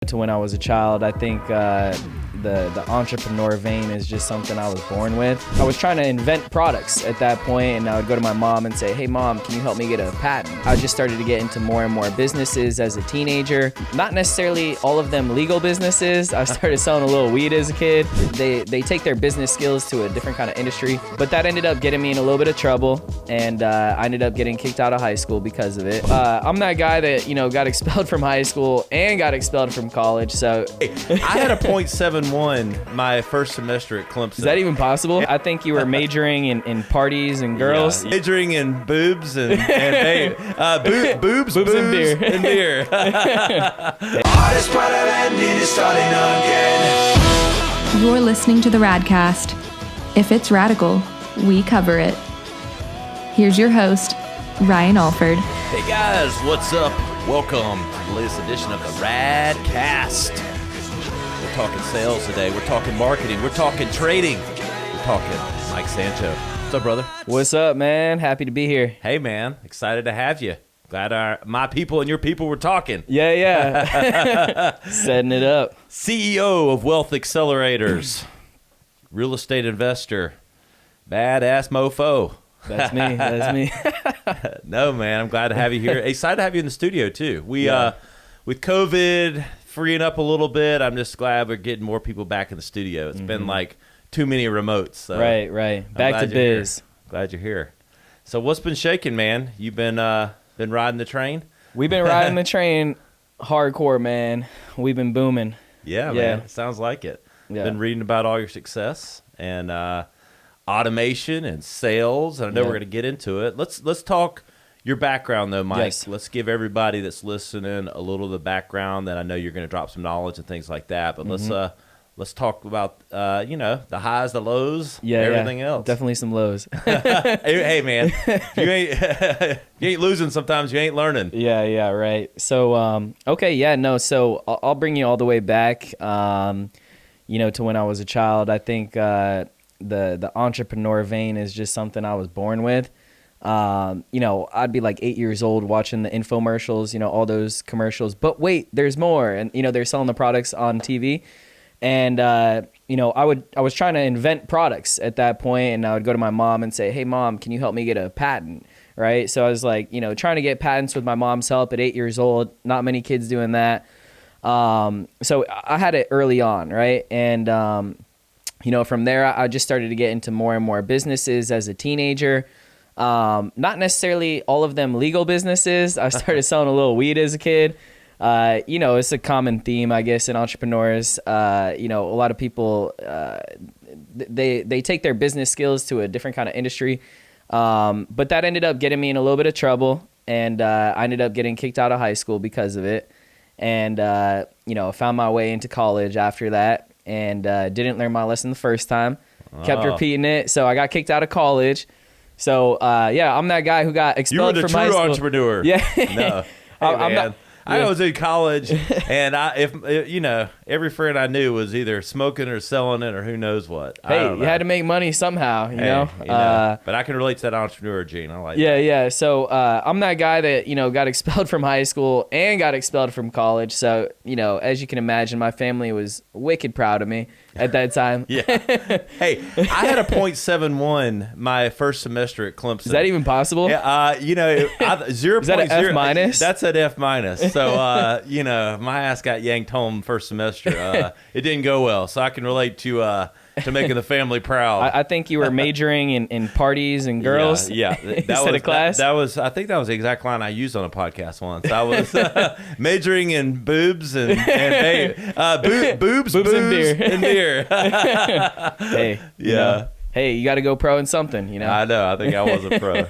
To when I was a child, I think the entrepreneur vein is just something I was born with. I was trying to invent products at that point, and I would go to my mom and say, hey mom, can you help me get a patent? I just started to get into more and more businesses as a teenager. Not necessarily all of them legal businesses. I started selling a little weed as a kid. They take their business skills to a different kind of industry, but that ended up getting me in a little bit of trouble, and I ended up getting kicked out of high school because of it. I'm that guy that, got expelled from high school and got expelled from college, so. I had a .71 my first semester at Clemson. Is that even possible? I think you were majoring in parties and girls. Yeah, majoring in boobs and boobs and beer. And beer. Hardest part of ending is starting again. You're listening to the Radcast. If it's radical, we cover it. Here's your host, Ryan Alford. Hey guys, what's up? Welcome to the latest edition of the Radcast. We're talking sales today. We're talking marketing. We're talking trading. We're talking Mike Sancho. What's up, brother? What's up, man? Happy to be here. Hey, man. Excited to have you. Glad my people and your people were talking. Yeah. Setting it up. CEO of Wealth Accelerators. Real estate investor. Badass mofo. That's me. No, man, I'm glad to have you here. Excited to have you in the studio, too. With COVID freeing up a little bit, I'm just glad we're getting more people back in the studio. It's been like too many remotes. So right. Back to biz. Glad you're here. So what's been shaking, man? You've been riding the train? We've been riding the train hardcore, man. We've been booming. Yeah, man. It sounds like it. Yeah. Been reading about all your success and automation and sales. And I know we're going to get into it. Let's talk your background, though, Mike. Yes. Let's give everybody that's listening a little of the background. That I know you're going to drop some knowledge and things like that. But let's talk about the highs, the lows, everything else. Definitely some lows. Hey, man, if you ain't losing sometimes, you ain't learning. Yeah, right. So So I'll bring you all the way back. To when I was a child. I think the entrepreneur vein is just something I was born with. I'd be like 8 years old watching the infomercials, all those commercials. But wait, there's more. And, they're selling the products on TV. And, I was trying to invent products at that point, and I would go to my mom and say, hey, mom, can you help me get a patent? Right. So I was like, trying to get patents with my mom's help at 8 years old. Not many kids doing that. So I had it early on. Right. And, from there, I just started to get into more and more businesses as a teenager. Not necessarily all of them legal businesses. I started selling a little weed as a kid. It's a common theme, I guess, in entrepreneurs. A lot of people, they take their business skills to a different kind of industry. But that ended up getting me in a little bit of trouble, and I ended up getting kicked out of high school because of it. And, found my way into college after that, and didn't learn my lesson the first time. Kept repeating it, so I got kicked out of college. So, I'm that guy who got expelled from high school. You were the true entrepreneur. Yeah. No. Hey, man. I was in college, and every friend I knew was either smoking or selling it or who knows what. Hey, you had to make money somehow, you know? But I can relate to that entrepreneur gene. I like that. Yeah. So I'm that guy that, got expelled from high school and got expelled from college. So, as you can imagine, my family was wicked proud of me at that time. Yeah. Hey, I had a .71 my first semester at Clemson. Is that even possible? Yeah. 0.0. Is that an F minus? That's an F minus. So, my ass got yanked home first semester. It didn't go well. So I can relate to making the family proud. I think you were majoring in parties and girls. Yeah. Instead of class. I think that was the exact line I used on a podcast once. I was majoring in boobs and boobs and beer. And beer. Hey. Yeah. Hey, you got to go pro in something, I know. I think I was a pro.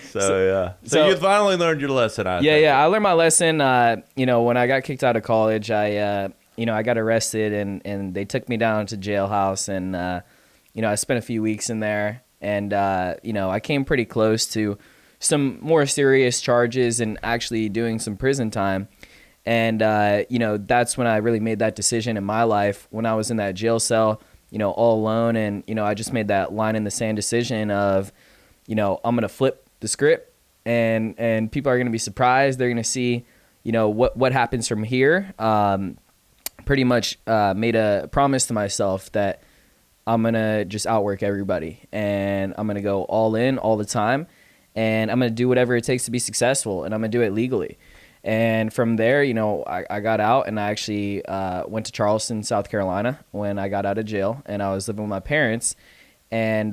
So you finally learned your lesson, I think. Yeah. I learned my lesson, when I got kicked out of college. I got arrested and they took me down to jailhouse, and, I spent a few weeks in there, and, I came pretty close to some more serious charges and actually doing some prison time. And, that's when I really made that decision in my life when I was in that jail cell, all alone. And, I just made that line in the sand decision of, I'm going to flip the script, and people are going to be surprised. They're going to see, what happens from here. pretty much made a promise to myself that I'm going to just outwork everybody, and I'm going to go all in all the time, and I'm going to do whatever it takes to be successful, and I'm going to do it legally. And from there, you know, I got out, and I actually went to Charleston, South Carolina when I got out of jail, and I was living with my parents. And,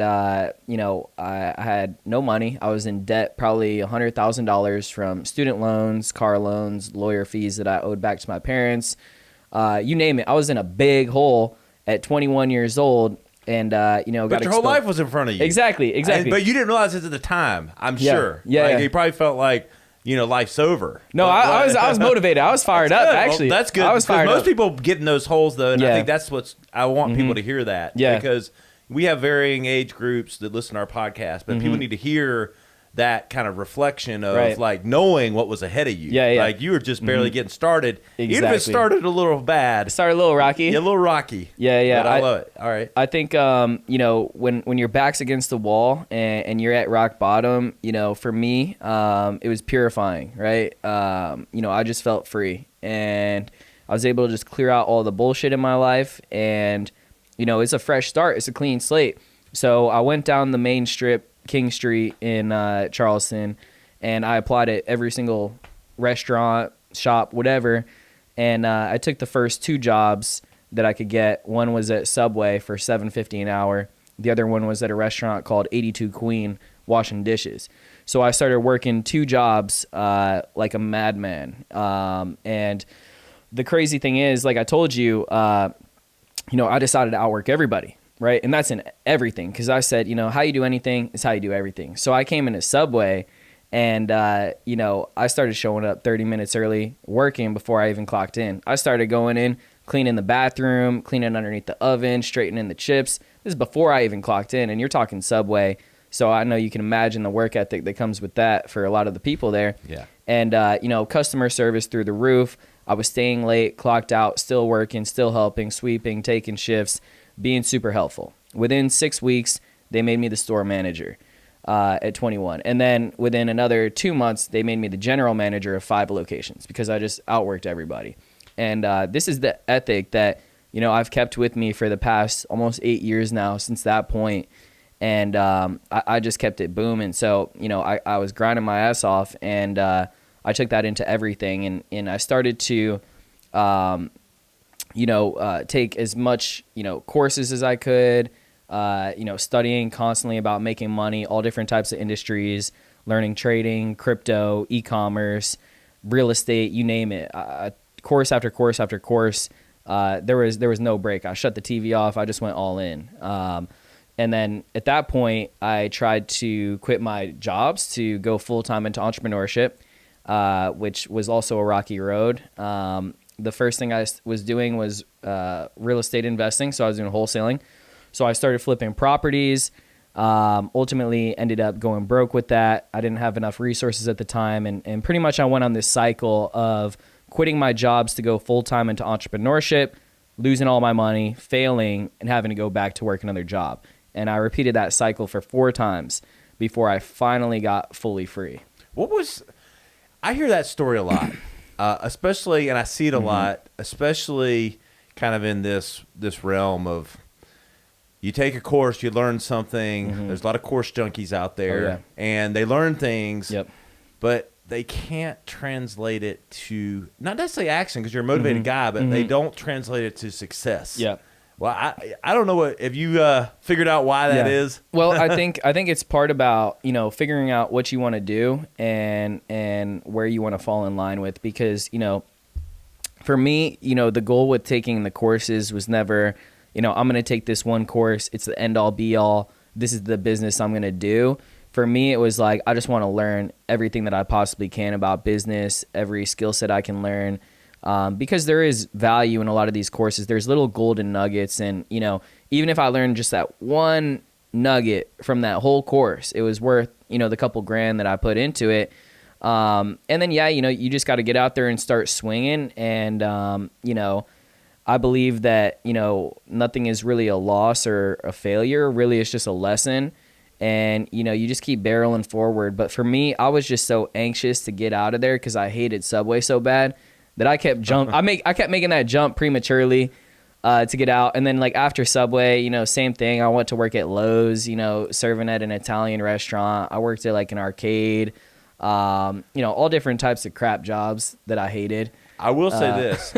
you know, I had no money. I was in debt, probably $100,000 from student loans, car loans, lawyer fees that I owed back to my parents. You name it. I was in a big hole at 21 years old. And, you know, but your whole life was in front of you. Exactly. But you didn't realize it at the time, I'm sure. Yeah. Like, you probably felt like, you know, life's over. No, I was motivated. I was fired up, actually. Well, that's good. I was fired most up. people get in those holes, though, and I think that's I want people to hear that. Yeah. Because we have varying age groups that listen to our podcast, but people need to hear that kind of reflection of like knowing what was ahead of you. Yeah. Like you were just barely getting started. Exactly. Even if it started a little bad. It started a little rocky. Yeah, a little rocky. Yeah. But I love it. All right. I think, you know, when your back's against the wall and you're at rock bottom, you know, for me, it was purifying, right? You know, I just felt free, and I was able to just clear out all the bullshit in my life, and, you know, it's a fresh start. It's a clean slate. So I went down the main strip, King Street in Charleston, and I applied at every single restaurant, shop, whatever. And I took the first 2 jobs that I could get. One was at Subway for $7.50 an hour. The other one was at a restaurant called 82 Queen, washing dishes. So I started working 2 jobs like a madman. And the crazy thing is, like I told you, you know, I decided to outwork everybody. Right. And that's in everything, because I said, you know, how you do anything is how you do everything. So I came into Subway, and, you know, I started showing up 30 minutes early, working before I even clocked in. I started going in, cleaning the bathroom, cleaning underneath the oven, straightening the chips. This is before I even clocked in. And you're talking Subway. So I know you can imagine the work ethic that comes with that for a lot of the people there. Yeah. And, you know, customer service through the roof. I was staying late, clocked out, still working, still helping, sweeping, taking shifts, being super helpful. Within 6 weeks, they made me the store manager at 21. And then within another 2 months, they made me the general manager of 5 locations, because I just outworked everybody. And this is the ethic that, you know, I've kept with me for the past almost 8 years now since that point. And I just kept it booming. So, you know, I was grinding my ass off, and I took that into everything. And I started to you know, take as much, you know, courses as I could, you know, studying constantly about making money, all different types of industries, learning trading, crypto, e-commerce, real estate, you name it. Course after course after course. There was no break. I shut the TV off. I just went all in. And then at that point, I tried to quit my jobs to go full-time into entrepreneurship, which was also a rocky road. The first thing I was doing was real estate investing, so I was doing wholesaling. So I started flipping properties, ultimately ended up going broke with that. I didn't have enough resources at the time, and pretty much I went on this cycle of quitting my jobs to go full-time into entrepreneurship, losing all my money, failing, and having to go back to work another job. And I repeated that cycle for 4 times before I finally got fully free. I hear that story a lot. Especially, and I see it a lot, especially kind of in this realm of you take a course, you learn something. There's a lot of course junkies out there, and they learn things, but they can't translate it to, not necessarily action, because you're a motivated guy, but they don't translate it to success. Well, I don't know if you figured out why that is. Well, I think it's part about, you know, figuring out what you want to do and where you want to fall in line with, because, you know, for me, you know, the goal with taking the courses was never, you know, I'm going to take this one course. It's the end all be all. This is the business I'm going to do. For me, it was like, I just want to learn everything that I possibly can about business, every skill set I can learn. Because there is value in a lot of these courses. There's little golden nuggets, and, you know, even if I learned just that one nugget from that whole course, it was worth, you know, the couple grand that I put into it. And then, you know, you just got to get out there and start swinging. And, you know, I believe that, you know, nothing is really a loss or a failure. Really, it's just a lesson. And, you know, you just keep barreling forward. But for me, I was just so anxious to get out of there because I hated Subway so bad that I kept I kept making that jump prematurely to get out. And then like after Subway, you know, same thing. I went to work at Lowe's, you know, serving at an Italian restaurant. I worked at like an arcade, you know, all different types of crap jobs that I hated. I will say this.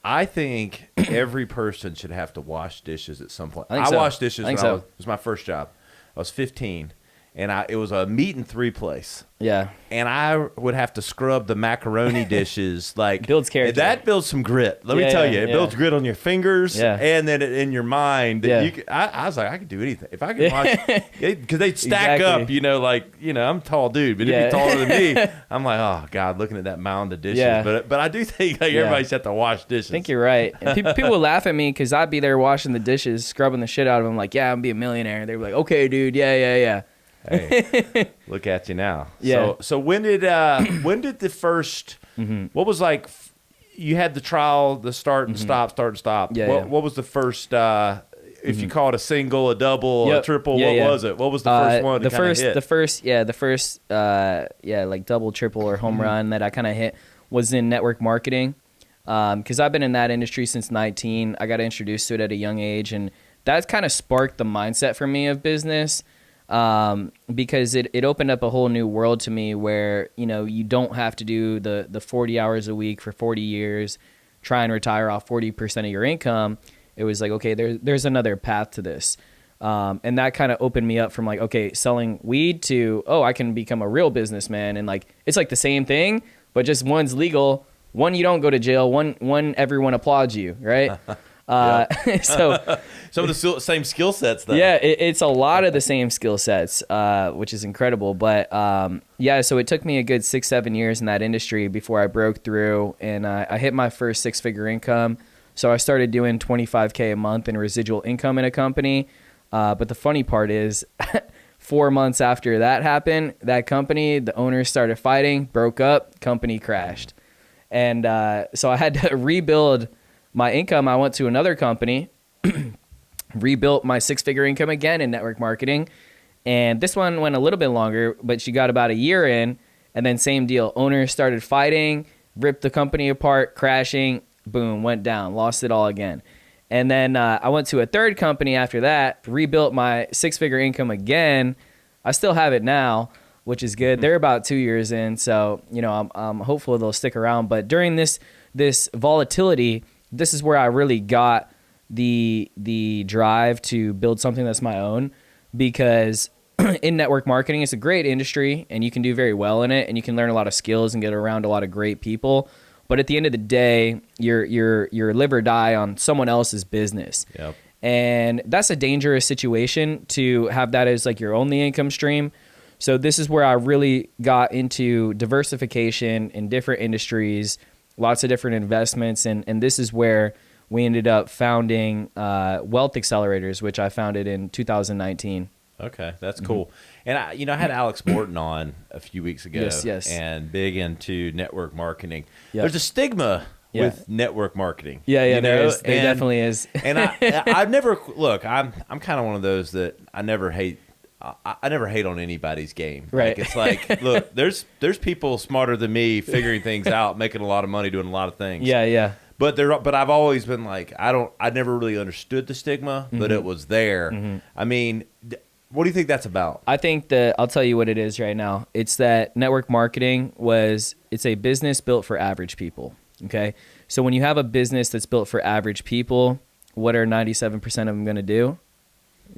I think every person should have to wash dishes at some point. I washed dishes when it was my first job. I was 15, and it was a meat and 3 place. Yeah. And I would have to scrub the macaroni dishes. Like, builds character. That builds some grit. Let me tell you. It builds grit on your fingers and then in your mind. Yeah. You could, I was like, I could do anything. If I could wash, because they'd stack up, you know, like, you know, I'm a tall dude, but it'd be taller than me. I'm like, oh, God, looking at that mound of dishes. Yeah. But I do think like everybody should have to wash dishes. I think you're right. And people would laugh at me because I'd be there washing the dishes, scrubbing the shit out of them. Like, yeah, I'm be a millionaire. They were like, okay, dude. Yeah. Hey, look at you now. Yeah. So when did the first? What was like? You had the trial, the start and stop. Yeah. What was the first? If you call it a single, a double, a triple, what was it? What was the first one? The first, like double, triple, or home run that I kind of hit was in network marketing. Because I've been in that industry since 19. I got introduced to it at a young age, and that kind of sparked the mindset for me of business. Because it opened up a whole new world to me where, you know, you don't have to do the 40 hours a week for 40 years, try and retire off 40% of your income. It was like, okay, there's another path to this. And that kind of opened me up from like, okay, selling weed to, oh, I can become a real businessman. And like, it's like the same thing, but just one's legal. One, you don't go to jail. One, everyone applauds you, right? So some of the same skill sets though. Yeah, it's a lot of the same skill sets, which is incredible. But so it took me a good 6-7 years in that industry before I broke through and I hit my first 6-figure income. So I started doing $25K a month in residual income in a company. But the funny part is 4 months after that happened, that company, the owners started fighting, broke up, company crashed. And so I had to rebuild my income. I went to another company, rebuilt my 6-figure income again in network marketing. And this one went a little bit longer, but she got about a year in, and then same deal. Owners started fighting, ripped the company apart, crashing, boom, went down, lost it all again. And then I went to a third company after that, rebuilt my 6-figure income again. I still have it now, which is good. They're about 2 years in, so you know I'm hopeful they'll stick around. But during this volatility, this is where I really got the drive to build something that's my own, because in network marketing, it's a great industry and you can do very well in it and you can learn a lot of skills and get around a lot of great people. But at the end of the day, you're live or die on someone else's business. Yep. And that's a dangerous situation to have that as like your only income stream. So this is where I really got into diversification in different industries, lots of different investments. And this is where we ended up founding Wealth Accelerators, which I founded in 2019. Okay, that's cool. And I had Alex Morton on a few weeks ago. Yes. And big into network marketing. Yep. There's a stigma with network marketing. Yeah, there definitely is. And I've never I'm kind of one of those that I never hate on anybody's game. Right. Like, it's like, look, there's people smarter than me figuring things out, making a lot of money, doing a lot of things. Yeah. But I've always been like, I never really understood the stigma, but it was there. I mean, what do you think that's about? I think I'll tell you what it is right now. It's that network marketing it's a business built for average people. Okay. So when you have a business that's built for average people, what are 97% of them going to do?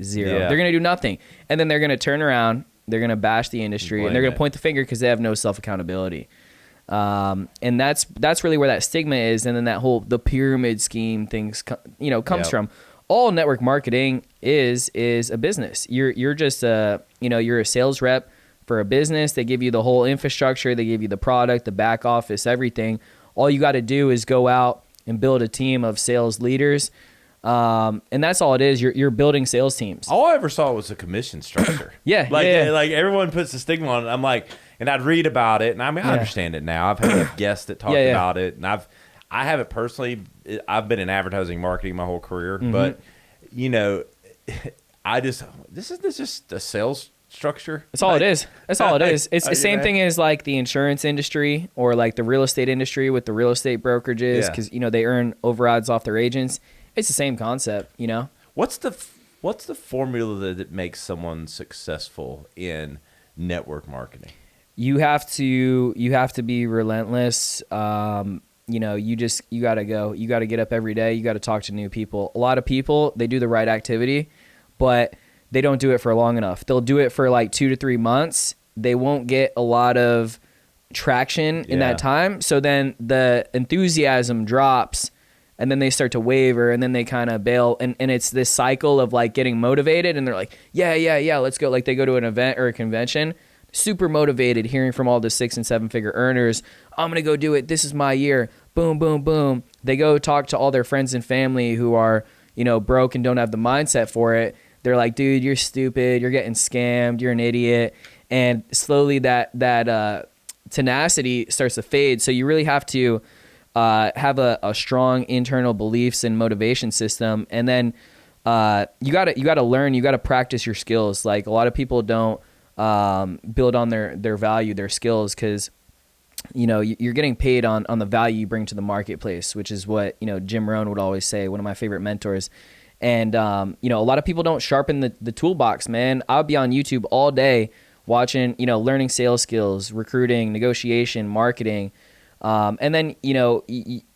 Zero. Yeah. They're going to do nothing. And then they're going to turn around, they're going to bash the industry, and they're going to point the finger because they have no self-accountability. And that's really where that stigma is. And then the pyramid scheme things, comes from. All network marketing is a business. You're just you're a sales rep for a business. They give you the whole infrastructure. They give you the product, the back office, everything. All you got to do is go out and build a team of sales leaders. And that's all it is. You're building sales teams. All I ever saw was a commission structure. Like everyone puts a stigma on it. I'm like, and I'd read about it, and I understand it now. I've had guests that talked about it, and I haven't personally. I've been in advertising marketing my whole career, but this is just a sales structure? That's all it is. That's all it is. It's the same man. thing as like the insurance industry or like the real estate industry with the real estate brokerages Yeah. because, they earn overrides off their agents. It's the same concept, What's the formula that makes someone successful in network marketing? You have to be relentless. You gotta go. You gotta get up every day. You gotta talk to new people. A lot of people, they do the right activity, but they don't do it for long enough. They'll do it for like 2 to 3 months. They won't get a lot of traction in that time. So then the enthusiasm drops and then they start to waver and then they kind of bail. And it's this cycle of like getting motivated and they're like, yeah, let's go. Like they go to an event or a convention, super motivated, hearing from all the 6 and 7 figure earners. I'm going to go do it. This is my year. Boom, boom, boom. They go talk to all their friends and family who are, broke and don't have the mindset for it. They're like, dude, you're stupid. You're getting scammed. You're an idiot. And slowly that tenacity starts to fade. So you really have to have a strong internal beliefs and motivation system. And then you gotta learn. You gotta practice your skills. Like a lot of people don't build on their value, their skills, because you're getting paid on the value you bring to the marketplace, which is what Jim Rohn would always say, one of my favorite mentors. And a lot of people don't sharpen the toolbox, man. I'll be on YouTube all day watching, learning sales skills, recruiting, negotiation, marketing. And then,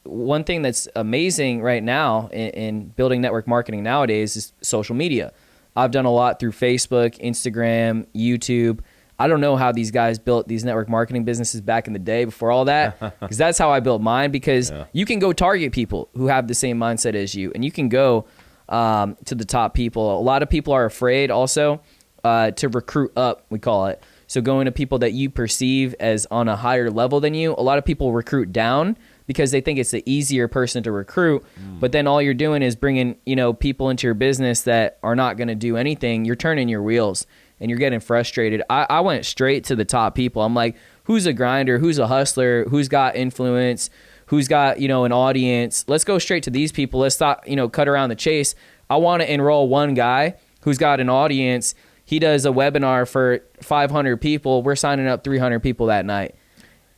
one thing that's amazing right now in building network marketing nowadays is social media. I've done a lot through Facebook, Instagram, YouTube. I don't know how these guys built these network marketing businesses back in the day before all that, because that's how I built mine, because you can go target people who have the same mindset as you, and you can go to the top people. A lot of people are afraid also to recruit up, we call it. So going to people that you perceive as on a higher level than you. A lot of people recruit down because they think it's the easier person to recruit. But then all you're doing is bringing, people into your business that are not going to do anything. You're turning your wheels and you're getting frustrated. I went straight to the top people. I'm like, who's a grinder? Who's a hustler? Who's got influence? Who's got, an audience? Let's go straight to these people. Let's stop, cut around the chase. I want to enroll one guy who's got an audience. He does a webinar for 500 people. We're signing up 300 people that night.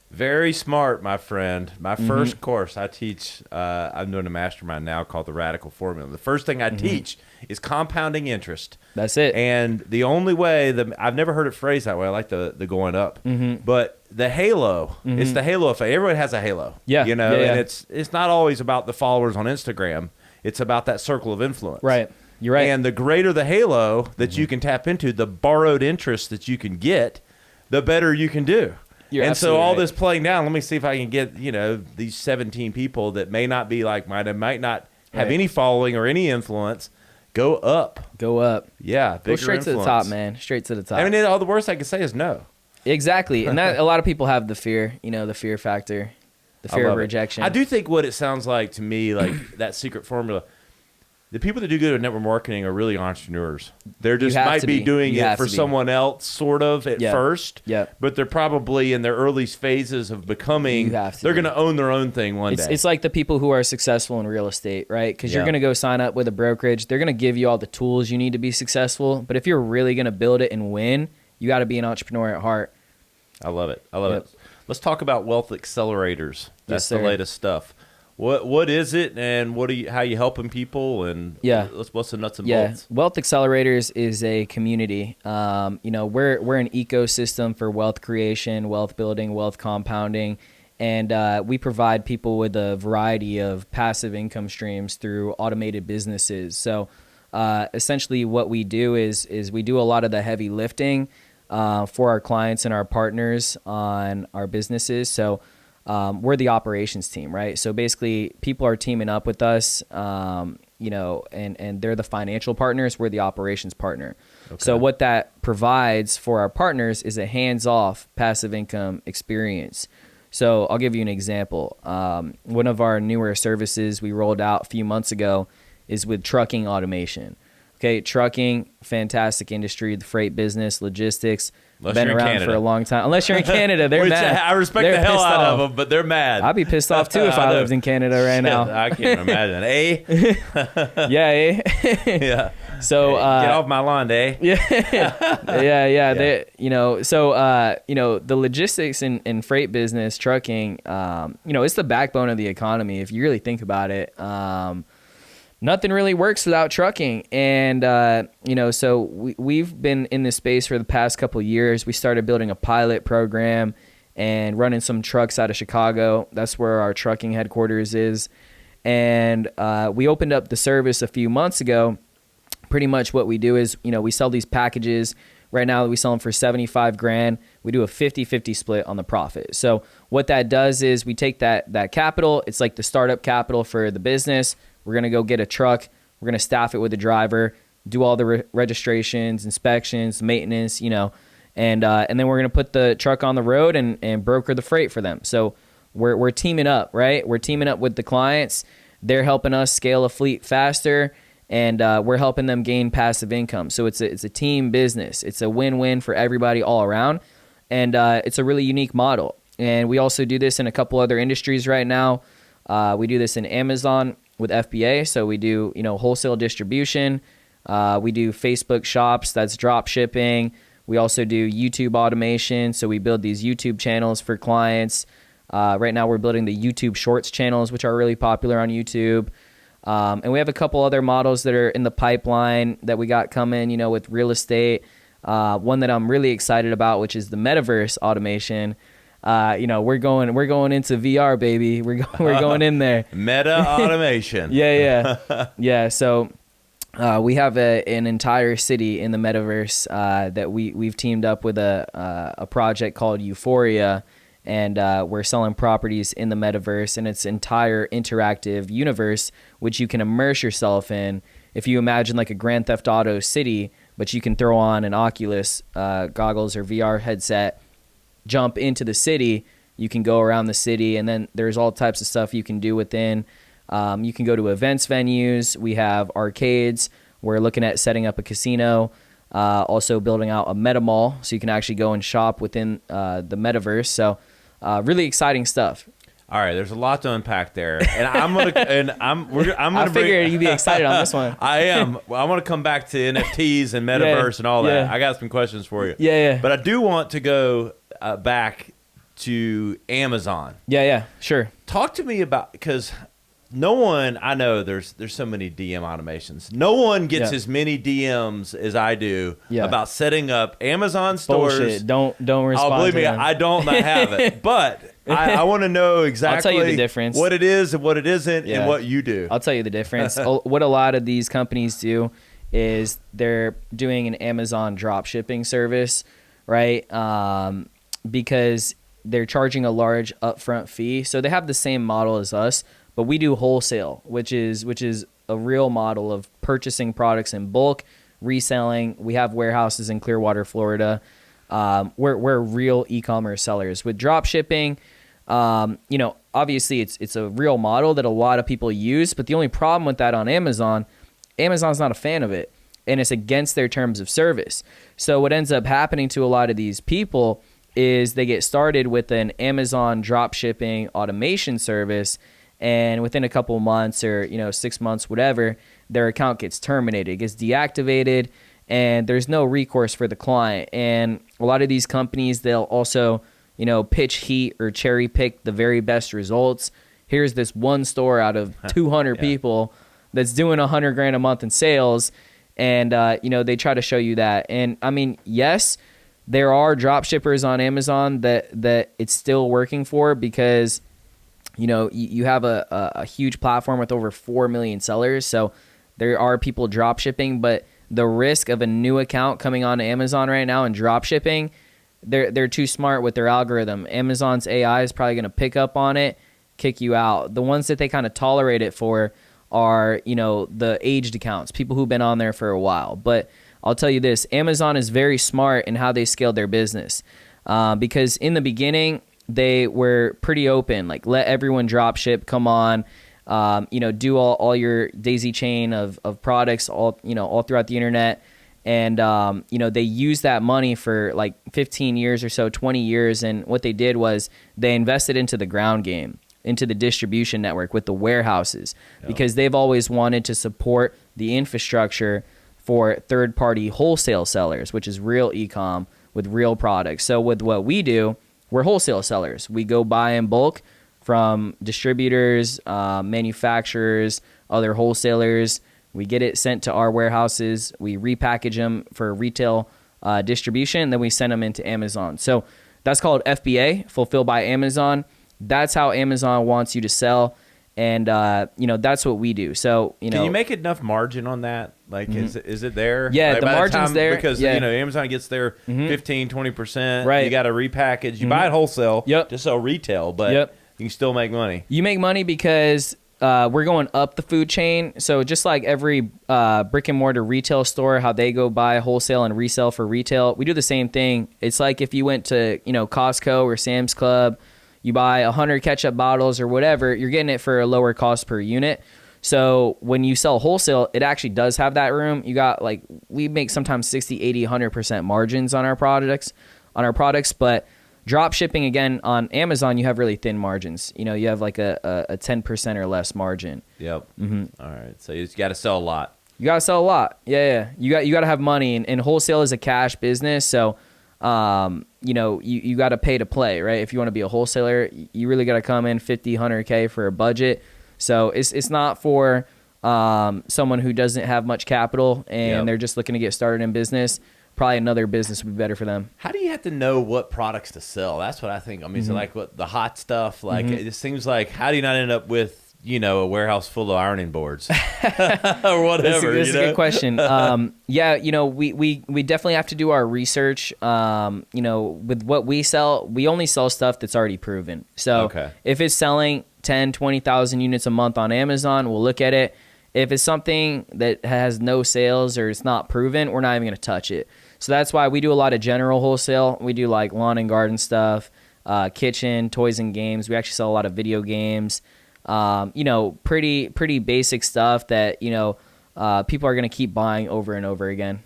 Very smart, my friend. My first course I teach, I'm doing a mastermind now called the Radical Formula. The first thing I teach is compounding interest. That's it. And the only way, I've never heard it phrased that way. I like the going up. But the halo, it's the halo effect. Everyone has a halo. Yeah. And it's not always about the followers on Instagram. It's about that circle of influence. Right. You're right. And the greater the halo that you can tap into, the borrowed interest that you can get, the better you can do. You're so all right. this playing down, let me see if I can get, these 17 people that may not be like-minded, might not have any following or any influence, go up. Go up. Yeah, bigger Go straight influence. to the top, man. Straight to the top. I mean, all the worst I can say is no. Exactly. And that a lot of people have the fear, the fear factor, the fear of rejection. I do think what it sounds like to me, like that secret formula, the people that do good at network marketing are really entrepreneurs. They're just might be doing it for someone else, sort of at first. Yeah. But they're probably in their early phases of becoming. They're going to own their own thing one day. It's like the people who are successful in real estate, right? Because you're going to go sign up with a brokerage. They're going to give you all the tools you need to be successful. But if you're really going to build it and win, you got to be an entrepreneur at heart. I love it. It. Let's talk about Wealth Accelerators. That's the latest stuff. What is it, and how you helping people, and what's the nuts and bolts? Wealth Accelerators is a community. We're an ecosystem for wealth creation, wealth building, wealth compounding, and we provide people with a variety of passive income streams through automated businesses. So essentially, what we do is we do a lot of the heavy lifting for our clients and our partners on our businesses. So we're the operations team, right? So basically people are teaming up with us, and they're the financial partners. We're the operations partner. Okay. So what that provides for our partners is a hands-off passive income experience. So I'll give you an example. One of our newer services we rolled out a few months ago is with trucking automation. Okay, trucking, fantastic industry, the freight business, logistics, Unless been you're in around Canada. for a long time. Unless you're in Canada, they're Which mad. I respect They're the hell pissed out off. of them, but they're mad. I'd be pissed off too if I know. lived in Canada right Shit, now. I can't imagine. Yeah, Yeah. So Get off my lawn, yeah. They, the logistics and freight business, trucking, it's the backbone of the economy. If you really think about it, nothing really works without trucking. And, so we've been in this space for the past couple of years. We started building a pilot program and running some trucks out of Chicago. That's where our trucking headquarters is. And we opened up the service a few months ago. Pretty much what we do is, we sell these packages. Right now we sell them for $75,000. We do a 50-50 split on the profit. So what that does is we take that capital. It's like the startup capital for the business. We're going to go get a truck. We're going to staff it with a driver, do all the registrations, inspections, maintenance, and then we're going to put the truck on the road and broker the freight for them. So we're teaming up, right? We're teaming up with the clients. They're helping us scale a fleet faster, and we're helping them gain passive income. So it's a team business. It's a win-win for everybody all around, and it's a really unique model. And we also do this in a couple other industries right now. We do this in Amazon with FBA. So we do, wholesale distribution. We do Facebook shops. That's drop shipping. We also do YouTube automation. So we build these YouTube channels for clients. Right now we're building the YouTube Shorts channels, which are really popular on YouTube. And we have a couple other models that are in the pipeline that we got coming, with real estate. One that I'm really excited about, which is the Metaverse automation. We're going into VR, baby. We're going in there. Meta automation. Yeah. So we have an entire city in the Metaverse that we've teamed up with a project called Euphoria, and we're selling properties in the Metaverse, and it's entire interactive universe which you can immerse yourself in. If you imagine like a Grand Theft Auto city, but you can throw on an Oculus goggles or VR headset, jump into the city, you can go around the city, and then there's all types of stuff you can do within. You can go to events venues. We have arcades. We're looking at setting up a casino, also building out a meta mall, so you can actually go and shop within the Metaverse. So really exciting stuff. All right, there's a lot to unpack there, and I'm gonna. I figured you'd be excited on this one. I am. Well, I want to come back to NFTs and Metaverse and all that. Yeah. I got some questions for you. Yeah. But I do want to go back to Amazon. Yeah, sure. Talk to me about, because no one, I know there's so many DM automations. No one gets as many DMs as I do about setting up Amazon stores. Bullshit. Don't respond. Oh, believe to me, them. I don't have it, but I want to know exactly I'll tell you the difference. What it is and what it isn't, Yeah. and what you do. I'll tell you the difference. What a lot of these companies do is they're doing an Amazon drop shipping service, right? Because they're charging a large upfront fee. So they have the same model as us, but we do wholesale, which is a real model of purchasing products in bulk, reselling. We have warehouses in Clearwater, Florida. We're real e-commerce sellers. With drop shipping, obviously it's a real model that a lot of people use, but the only problem with that on Amazon's not a fan of it, and it's against their terms of service. So what ends up happening to a lot of these people is they get started with an Amazon drop shipping automation service, and within a couple months or 6 months, whatever, their account gets terminated, it gets deactivated, and there's no recourse for the client. And a lot of these companies, they'll also pitch heat or cherry pick the very best results. Here's this one store out of 200 people that's doing $100,000 a month in sales, and they try to show you that. And I mean, yes, there are drop shippers on Amazon that it's still working for, because you have a huge platform with over 4 million sellers. So there are people drop shipping, but the risk of a new account coming on Amazon right now and drop shipping, they're too smart with their algorithm. Amazon's AI is probably going to pick up on it, kick you out. The ones that they kind of tolerate it for are, the aged accounts, people who've been on there for a while. But I'll tell you this, Amazon is very smart in how they scale their business, because in the beginning, they were pretty open, like let everyone drop ship, come on. do all your daisy chain of products all throughout the internet. And, they used that money for like 15 years or so, 20 years. And what they did was they invested into the ground game, into the distribution network with the warehouses, because they've always wanted to support the infrastructure for third-party wholesale sellers, which is real e-com with real products. So with what we do, we're wholesale sellers. We go buy in bulk from distributors, manufacturers, other wholesalers. We get it sent to our warehouses. We repackage them for retail distribution, and then we send them into Amazon. So that's called FBA, Fulfilled by Amazon. That's how Amazon wants you to sell, and that's what we do. So can you make enough margin on that? Like, is it there? Yeah, like, the margin's there because Amazon gets their 15-20%. Right. You got to repackage. You buy it wholesale to sell retail, but you can still make money. You make money because we're going up the food chain. So just like every brick and mortar retail store, how they go buy wholesale and resell for retail, we do the same thing. It's like if you went to Costco or Sam's Club, you buy 100 ketchup bottles or whatever, you're getting it for a lower cost per unit. So when you sell wholesale, it actually does have that room. You got we make sometimes 60, 80, 100% margins on our products, but drop shipping, again, on Amazon, you have really thin margins. You have like a 10% or less margin. Yep. Mm-hmm. All right. So you got to sell a lot. You got to sell a lot. Yeah. You got to have money, and wholesale is a cash business. So, you got to pay to play, right? If you want to be a wholesaler, you really got to come in 50, 100K for a budget. So it's not for someone who doesn't have much capital and they're just looking to get started in business. Probably another business would be better for them. How do you have to know what products to sell? That's what I think. I mean, so like what the hot stuff, it just seems like, how do you not end up with, a warehouse full of ironing boards or whatever? That's a good question. We definitely have to do our research. With what we sell, we only sell stuff that's already proven. So if it's selling 10, 20,000 units a month on Amazon, we'll look at it. If it's something that has no sales or it's not proven, we're not even going to touch it. So that's why we do a lot of general wholesale. We do like lawn and garden stuff, kitchen, toys and games. We actually sell a lot of video games. Pretty basic stuff that, people are going to keep buying over and over again.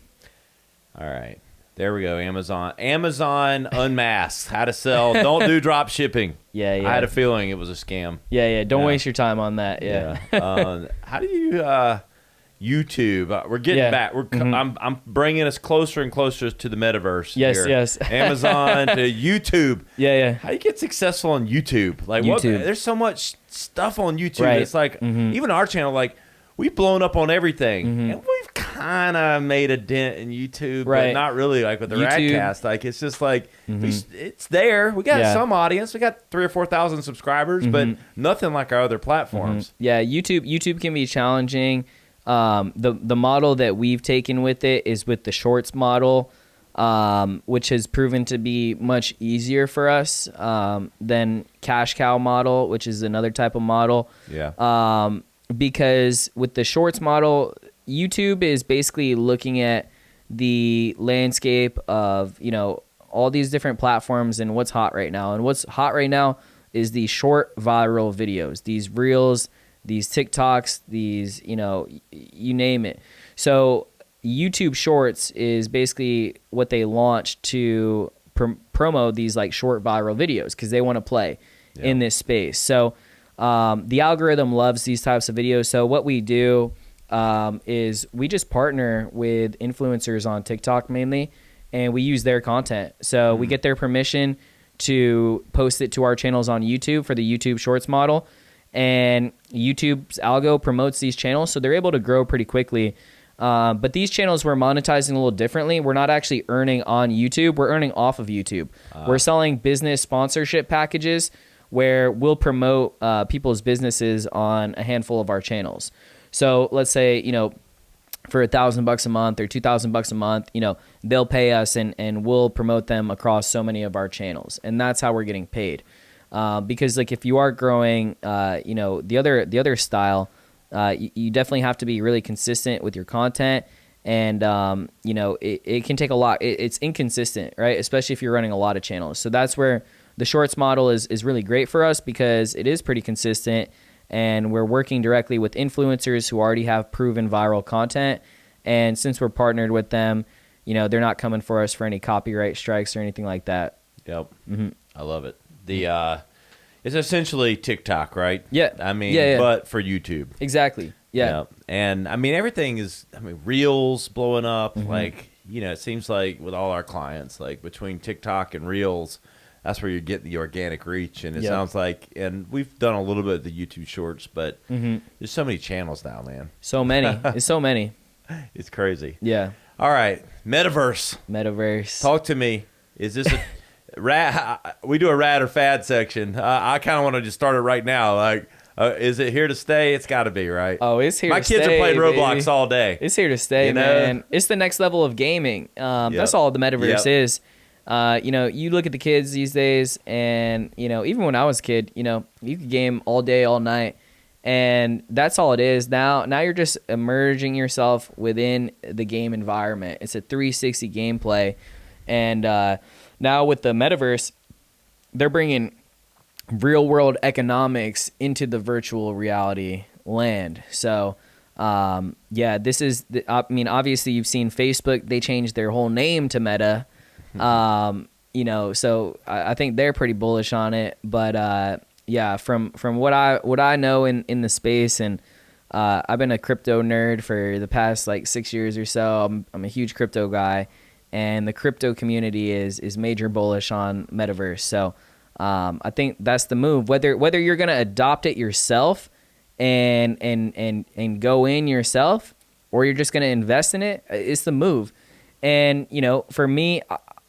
All right. There we go. Amazon unmasked. How to sell. Don't do drop shipping. Yeah. I had a feeling it was a scam. Yeah. Don't waste your time on that. Yeah. How do you YouTube? We're getting back. I'm bringing us closer and closer to the metaverse. Yes. Amazon to YouTube. Yeah. How do you get successful on YouTube? Like YouTube. There's so much stuff on YouTube. Right. It's like even our channel. Like we've blown up on everything, and we've kind of made a dent in YouTube, but not really. Like with the Radcast, like it's just like it's there. We got some audience. We got 3,000 or 4,000 subscribers, but nothing like our other platforms. Yeah, YouTube can be challenging. The model that we've taken with it is with the shorts model, which has proven to be much easier for us than cash cow model, which is another type of model. Yeah. Because with the shorts model, YouTube is basically looking at the landscape of, all these different platforms and what's hot right now. And what's hot right now is the short viral videos, these reels, these TikToks, these, you name it. So YouTube Shorts is basically what they launched to promo these like short viral videos because they want to play in this space. So the algorithm loves these types of videos. So what we do is we just partner with influencers on TikTok mainly, and we use their content. So we get their permission to post it to our channels on YouTube for the YouTube Shorts model. And YouTube's algo promotes these channels, so they're able to grow pretty quickly. But these channels we're monetizing a little differently. We're not actually earning on YouTube. We're earning off of YouTube. We're selling business sponsorship packages where we'll promote people's businesses on a handful of our channels. So let's say, for $1,000 a month or $2,000 a month, they'll pay us and we'll promote them across so many of our channels. And that's how we're getting paid. Because like if you are growing, the other style, you definitely have to be really consistent with your content, and it can take a lot. It's inconsistent, right? Especially if you're running a lot of channels. So that's where the shorts model is really great for us because it is pretty consistent, and we're working directly with influencers who already have proven viral content. And since we're partnered with them, they're not coming for us for any copyright strikes or anything like that. Yep. I love it. It's essentially TikTok, right? Yeah. I mean, yeah. but for YouTube. Exactly. Yeah. Yep. And I mean, everything is, Reels blowing up. Like, it seems like with all our clients, like between TikTok and Reels, that's where you get the organic reach. And it sounds like, and we've done a little bit of the YouTube shorts, but there's so many channels now, man. So many. It's so many. It's crazy. Yeah. All right. Metaverse. Talk to me. Is this a we do a rad or fad section. I kind of want to just start it right now. Like, is it here to stay? It's got to be, right? Oh, it's here to stay. My kids are playing Roblox baby. all day. It's here to stay, man. It's the next level of gaming. That's all the Metaverse is. You look at the kids these days, and, even when I was a kid, you could game all day, all night. And that's all it is. Now you're just immersing yourself within the game environment. It's a 360 gameplay. And now with the Metaverse, they're bringing real world economics into the virtual reality land. So, this is, obviously you've seen Facebook, they changed their whole name to Meta. So I think they're pretty bullish on it. But, from what I know in the space, and I've been a crypto nerd for the past like 6 years or so. I'm a huge crypto guy. And the crypto community is major bullish on Metaverse. So I think that's the move. Whether you're going to adopt it yourself and go in yourself, or you're just going to invest in it, it's the move. And, for me,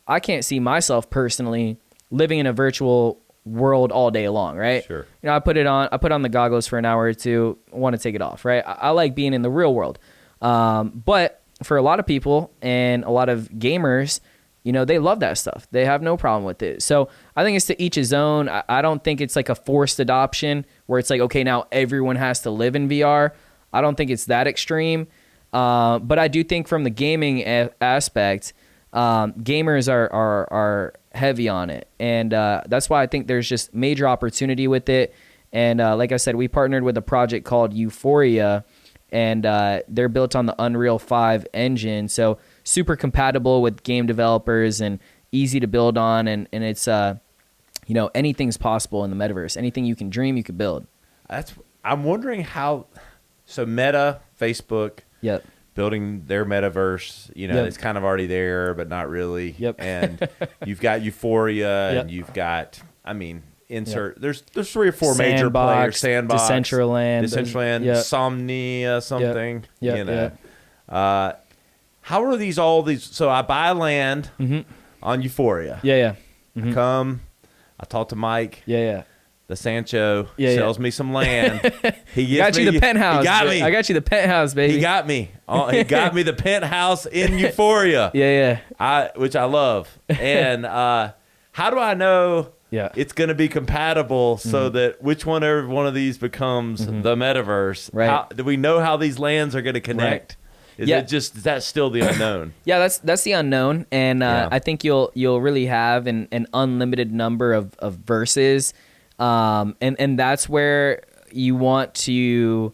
I can't see myself personally living in a virtual world all day long, right? Sure. I put on the goggles for an hour or two, want to take it off, right? I like being in the real world. But for a lot of people and a lot of gamers, they love that stuff. They have no problem with it. So I think it's to each his own. I don't think it's like a forced adoption where it's like, okay, now everyone has to live in VR. I don't think it's that extreme. But I do think from the gaming aspect, gamers are heavy on it. And that's why I think there's just major opportunity with it. And like I said, we partnered with a project called Euphoria, and they're built on the Unreal 5 engine, so super compatible with game developers and easy to build on, and it's anything's possible in the Metaverse. Anything you can dream, you could build. I'm wondering how. So Meta, Facebook, Yep. building their Metaverse. It's kind of already there, but not really. Yep. And you've got Euphoria, Yep. and you've got. Insert. There's 3 or 4 major players. Sandbox, Decentraland, Somnia, something. Yep. How are these all these? So I buy land on Euphoria. Yeah. I come. I talk to Mike. Yeah. The Sancho sells me some land. He got you the penthouse. He got me. I got you the penthouse, baby. He got me. He got me the penthouse in Euphoria. Yeah. Which I love. And how do I know? Yeah. It's going to be compatible so that every one of these becomes the Metaverse. Right. Do we know how these lands are going to connect? Right. Is that still the unknown? Yeah, that's the unknown. And I think you'll really have an unlimited number of verses. And that's where you want to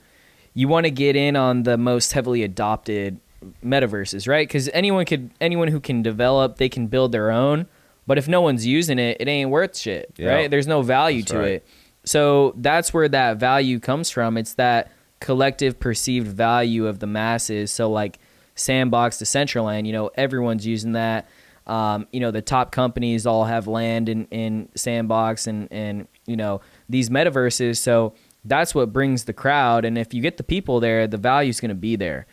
get in on the most heavily adopted metaverses, right? Because anyone who can develop, they can build their own. But if no one's using it, it ain't worth shit, right? There's no value to it. So that's where that value comes from. It's that collective perceived value of the masses. So like Sandbox, Decentraland, everyone's using that. The top companies all have land in Sandbox and these metaverses. So that's what brings the crowd. And if you get the people there, the value's going to be there.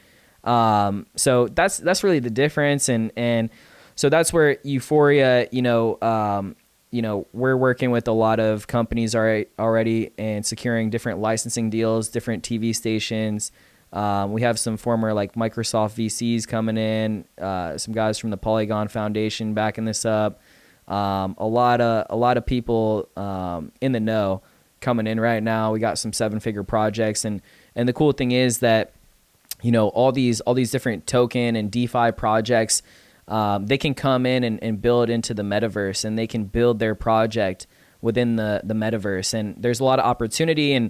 So that's really the difference. And so that's where Euphoria, we're working with a lot of companies already and securing different licensing deals, different TV stations. We have some former like Microsoft VCs coming in, some guys from the Polygon Foundation backing this up. A lot of people in the know coming in right now. We got some 7-figure projects, and the cool thing is that all these different token and DeFi projects. They can come in and build into the metaverse, and they can build their project within the metaverse. And there's a lot of opportunity. And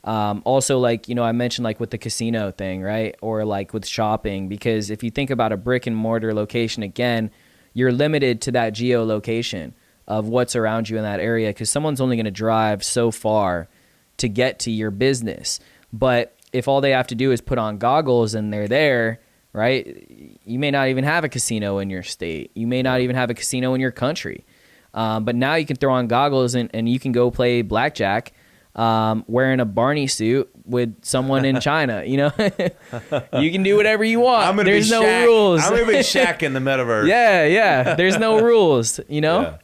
Also, like, I mentioned, like with the casino thing, right? Or like with shopping, because if you think about a brick and mortar location, again, you're limited to that geolocation of what's around you in that area, because someone's only going to drive so far to get to your business. But if all they have to do is put on goggles and they're there, right? You may not even have a casino in your state. You may not even have a casino in your country. But now you can throw on goggles and you can go play blackjack wearing a Barney suit with someone in China. You can do whatever you want. There's no rules. I'm going to be Shaq in the metaverse. Yeah. There's no rules, Yeah.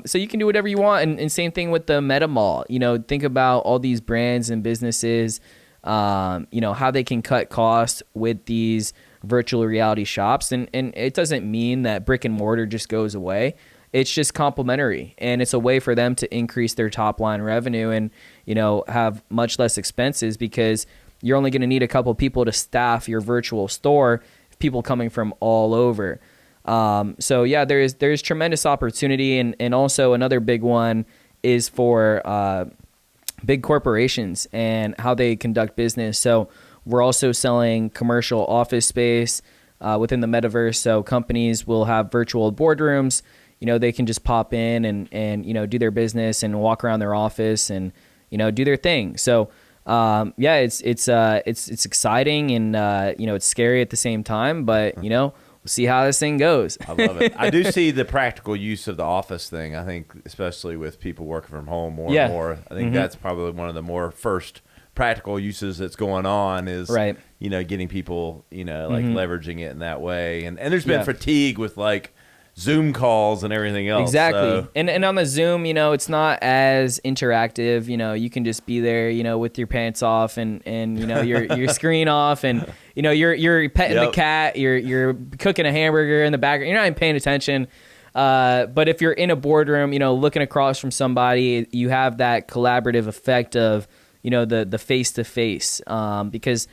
So you can do whatever you want. And same thing with the meta mall. Think about all these brands and businesses, how they can cut costs with these virtual reality shops. And it doesn't mean that brick and mortar just goes away. It's just complementary, and it's a way for them to increase their top line revenue and, have much less expenses, because you're only going to need a couple people to staff your virtual store, people coming from all over. So yeah, there's tremendous opportunity. And also another big one is for big corporations and how they conduct business. So we're also selling commercial office space within the metaverse. So companies will have virtual boardrooms. They can just pop in and do their business and walk around their office and, do their thing. So, it's exciting and, it's scary at the same time, but, we'll see how this thing goes. I love it. I do see the practical use of the office thing. I think, especially with people working from home more and more, I think that's probably one of the more first practical uses that's going on is, right. Getting people, like leveraging it in that way. And there's been fatigue with like Zoom calls and everything else. Exactly. So. And on the Zoom, it's not as interactive. You can just be there, with your pants off and your screen off, and you're petting the cat, you're cooking a hamburger in the background. You're not even paying attention. But if you're in a boardroom, looking across from somebody, you have that collaborative effect of, the face to face. Because,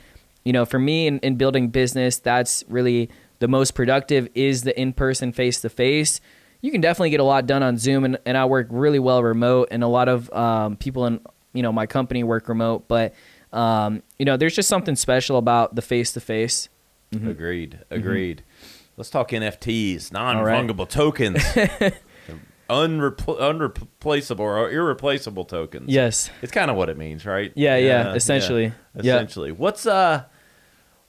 for me in building business, that's really the most productive is the in-person face-to-face. You can definitely get a lot done on Zoom, and I work really well remote, and a lot of people in my company work remote. But there's just something special about the face-to-face. Mm-hmm. Agreed. Let's talk NFTs, non-fungible tokens, unreplaceable or irreplaceable tokens. Yes, it's kind of what it means, right? Yeah. Essentially.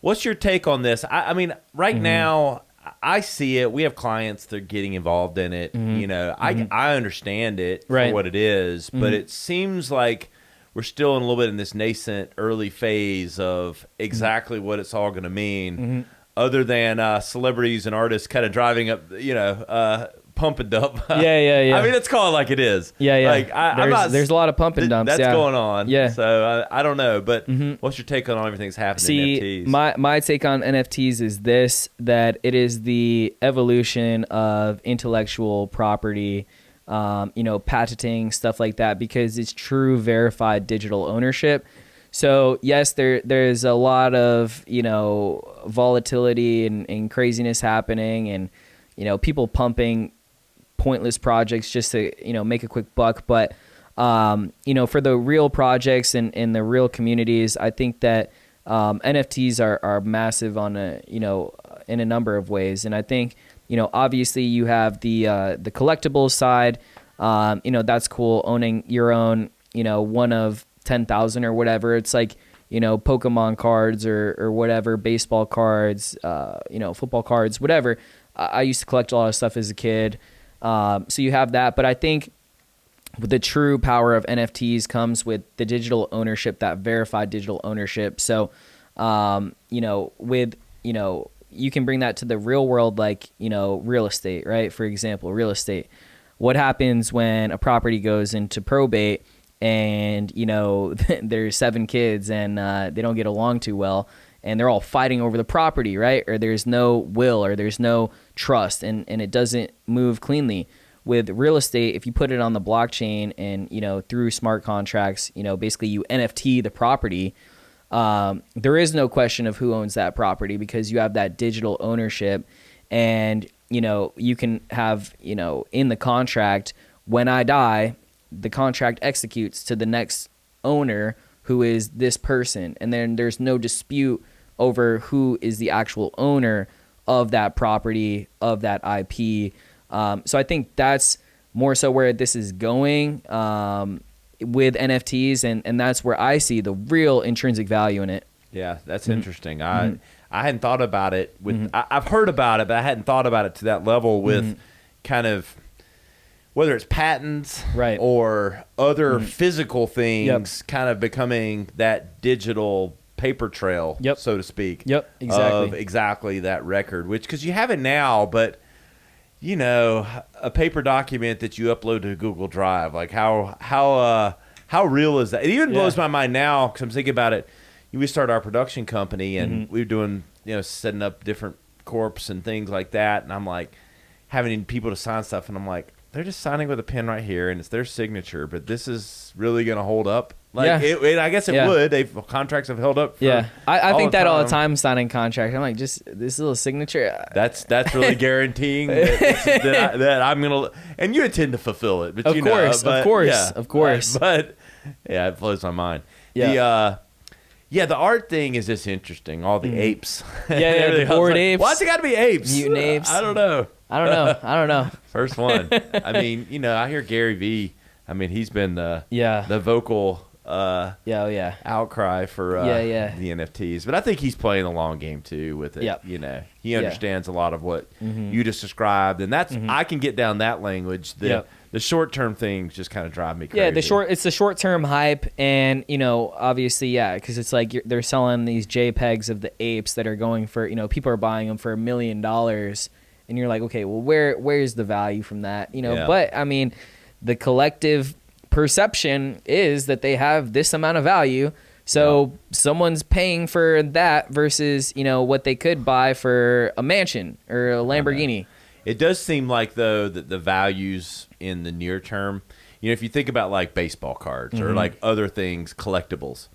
What's your take on this? I mean, right now, I see it. We have clients that are getting involved in it. I understand it for what it is, but it seems like we're still in a little bit in this nascent early phase of exactly what it's all going to mean, other than celebrities and artists kind of driving up, pump and dump. Yeah. I mean, let's call it like it is. Yeah. Like, there's a lot of pump and dumps. That's going on. Yeah. So I don't know, but what's your take on everything that's happening in NFTs? My take on NFTs is this: that it is the evolution of intellectual property, patenting, stuff like that, because it's true verified digital ownership. So yes, there's a lot of volatility and craziness happening, and people pumping pointless projects just to make a quick buck. But for the real projects and the real communities, I think that NFTs are massive on in a number of ways. And I think obviously you have the collectibles side. That's cool, owning your own one of 10,000 or whatever. It's like Pokemon cards or whatever, baseball cards, football cards, whatever. I used to collect a lot of stuff as a kid. So you have that, but I think the true power of NFTs comes with the digital ownership, that verified digital ownership. So, you can bring that to the real world, like, real estate, right? For example, real estate. What happens when a property goes into probate and, there's 7 kids and they don't get along too well, and they're all fighting over the property, right? Or there's no will, or there's no trust, and it doesn't move cleanly. With real estate, if you put it on the blockchain and, through smart contracts, basically you NFT the property, there is no question of who owns that property, because you have that digital ownership. And, you can have, in the contract, when I die, the contract executes to the next owner who is this person, and then there's no dispute over who is the actual owner of that property, of that IP. So I think that's more so where this is going with NFTs, and that's where I see the real intrinsic value in it. Yeah, that's interesting. I hadn't thought about it with. I've heard about it, but I hadn't thought about it to that level with kind of whether it's patents Right. or other physical things, kind of becoming that digital paper trail, so to speak. Yep, exactly. Of exactly that record, which because you have it now, but you know, a paper document that you upload to Google Drive, like how real is that? It even blows my mind now because I'm thinking about it. We started our production company and we were doing, setting up different corps and things like that. And I'm like having people to sign stuff. And I'm like, they're just signing with a pen right here and it's their signature, but this is really going to hold up. Like I guess it would. Contracts have held up. For I think that all the time signing contracts. I'm like, just this little signature. That's really guaranteeing that I'm gonna. And you intend to fulfill it, but of course. But it blows my mind. Yeah. The art thing is just interesting. All the apes. The bored apes. Why's it got to be apes? Mutant apes. I don't know. First one. I mean, I hear Gary Vee. I mean, he's been the vocal outcry for the NFTs. But I think he's playing the long game too with it. Yep. He understands a lot of what you just described, and that's I can get down that language. The short term things just kind of drive me crazy. Yeah, it's the short term hype, and obviously, because it's like they're selling these JPEGs of the apes that are going for people are buying them for $1 million, and you're like, okay, well, where's the value from that? But I mean, the collective perception is that they have this amount of value, so someone's paying for that versus what they could buy for a mansion or a Lamborghini. It does seem like though that the values in the near term, if you think about like baseball cards or like other things, collectibles.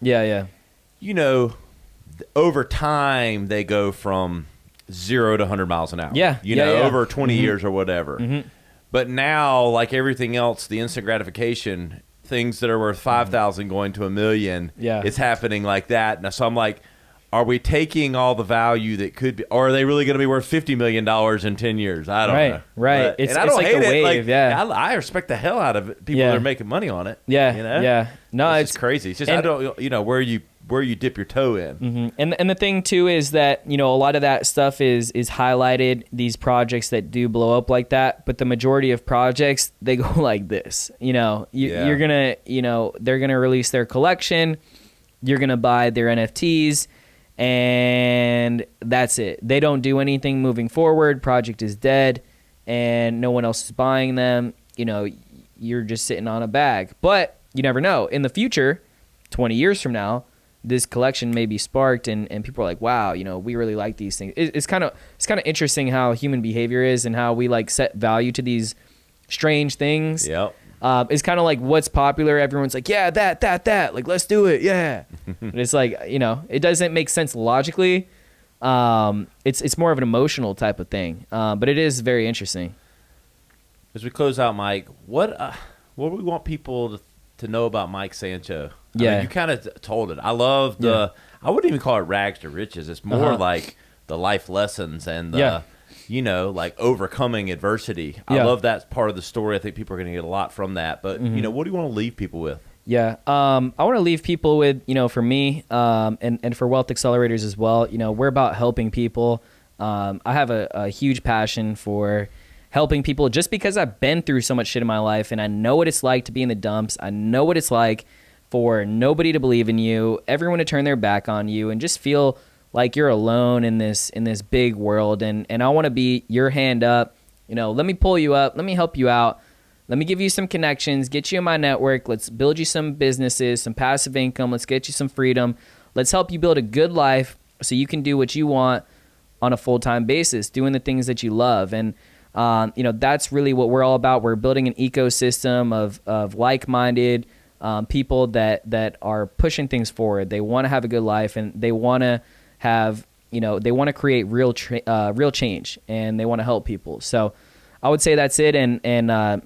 Over time they go from 0 to 100 miles an hour. Over 20 years or whatever. But now, like everything else, the instant gratification, things that are worth 5,000 going to $1 million, it's happening like that. Now, so I'm like, are we taking all the value that could be, or are they really going to be worth $50 million in 10 years? I don't know. Right. But, it's I don't like hate the wave. Like, I respect the hell out of it. People that are making money on it. No, it's crazy. It's just I don't. Where you dip your toe in. And the thing too is that a lot of that stuff is highlighted, these projects that do blow up like that, but the majority of projects, they go like this. You're gonna they're gonna release their collection, you're gonna buy their NFTs, and that's it. They don't do anything moving forward. Project is dead and no one else is buying them. You're just sitting on a bag. But you never know, in the future, 20 years from now, this collection may be sparked and people are like, wow, we really like these things. It's kind of interesting how human behavior is and how we like set value to these strange things. It's kind of like what's popular. Everyone's like, yeah, that, like, let's do it. Yeah. But it's like, it doesn't make sense logically. It's more of an emotional type of thing. But it is very interesting. As we close out, Mike, what do we want people to know about Mike Sancho? I mean, you kind of told it. I love I wouldn't even call it rags to riches. It's more like the life lessons and the, like overcoming adversity. I love that part of the story. I think people are going to get a lot from that. But, what do you want to leave people with? I want to leave people with, for me and for Wealth Accelerators as well, we're about helping people. I have a huge passion for helping people just because I've been through so much shit in my life and I know what it's like to be in the dumps. I know what it's like for nobody to believe in you, everyone to turn their back on you, and just feel like you're alone in this big world. And I want to be your hand up. Let me pull you up. Let me help you out. Let me give you some connections, get you in my network. Let's build you some businesses, some passive income. Let's get you some freedom. Let's help you build a good life so you can do what you want on a full-time basis, doing the things that you love. And that's really what we're all about. We're building an ecosystem of like-minded people that are pushing things forward. They want to have a good life, and they want to have, they want to create real change, and they want to help people. So I would say that's it. And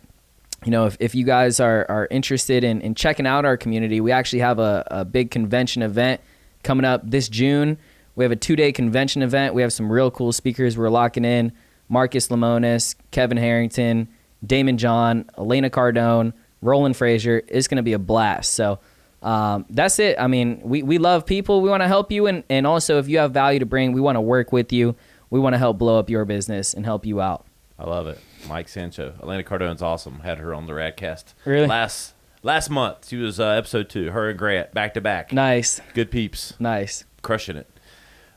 if you guys are interested in checking out our community, we actually have a big convention event coming up this June. We have a 2-day convention event. We have some real cool speakers we're locking in. Marcus Lemonis, Kevin Harrington, Damon John, Elena Cardone, Roland Frazier. It's going to be a blast. So that's it. I mean, we love people. We want to help you. And also, if you have value to bring, we want to work with you. We want to help blow up your business and help you out. I love it. Mike Sancho. Elena Cardone's awesome. Had her on the Radcast. Really? Last month. She was episode 2. Her and Grant, back to back. Nice. Good peeps. Nice. Crushing it.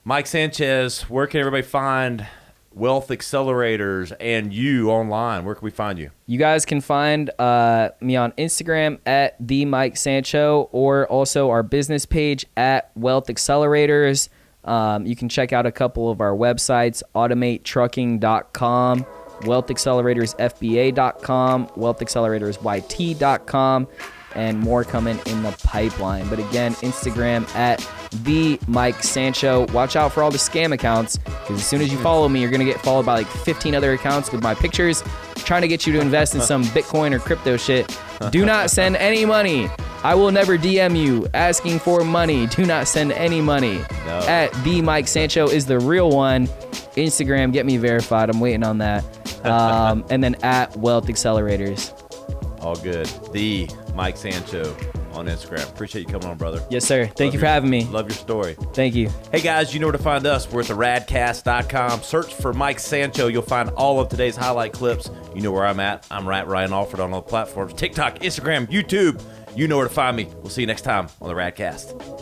Mike Sanchez, where can everybody find Wealth Accelerators and you online? Where can we find you? You guys can find me on Instagram at the Mike Sancho, or also our business page at Wealth Accelerators. You can check out a couple of our websites, automatetrucking.com, wealthaccelerators.fba.com, wealthacceleраторsyt.com, and more coming in the pipeline. But again, Instagram at the Mike Sancho. Watch out for all the scam accounts, because as soon as you follow me, you're going to get followed by like 15 other accounts with my pictures trying to get you to invest in some Bitcoin or crypto shit. Do not send any money. I will never DM you asking for money. Do not send any money. No. At the Mike Sancho is the real one. Instagram, get me verified. I'm waiting on that. And then at Wealth Accelerators. All good. The Mike Sancho on Instagram. Appreciate you coming on, brother. Yes, sir. Thank you for having me. Love your story. Thank you. Hey, guys, you know where to find us. We're at theradcast.com. Search for Mike Sancho. You'll find all of today's highlight clips. You know where I'm at. I'm Ryan Alford on all the platforms. TikTok, Instagram, YouTube. You know where to find me. We'll see you next time on the Radcast.